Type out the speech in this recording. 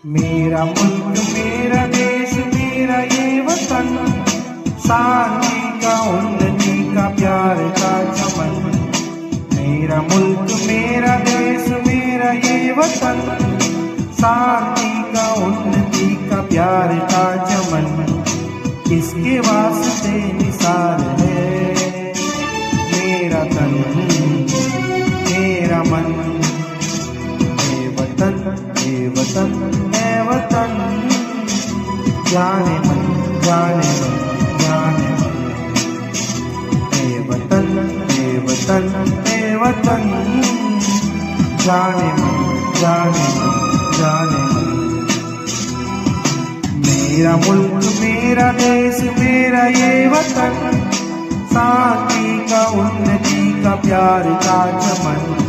मेरा मुल्क मेरा देश मेरा ये वतन, शांति का उन्नति का प्यार का चमन। मेरा मुल्क मेरा देश मेरा ये वतन, शांति का उन्नति का प्यार का चमन। इसके वास्ते निसार है मेरा तन मेरा मन। ए वतन ए वतन ए वतन, जाने मन जाने मन जाने मन। ए वतन ए वतन ए वतन, जाने मन जाने मन जाने मन। मेरा मुल्क मेरा देश मेरा ये वतन, शांति का उन्नति का प्यार का चमन।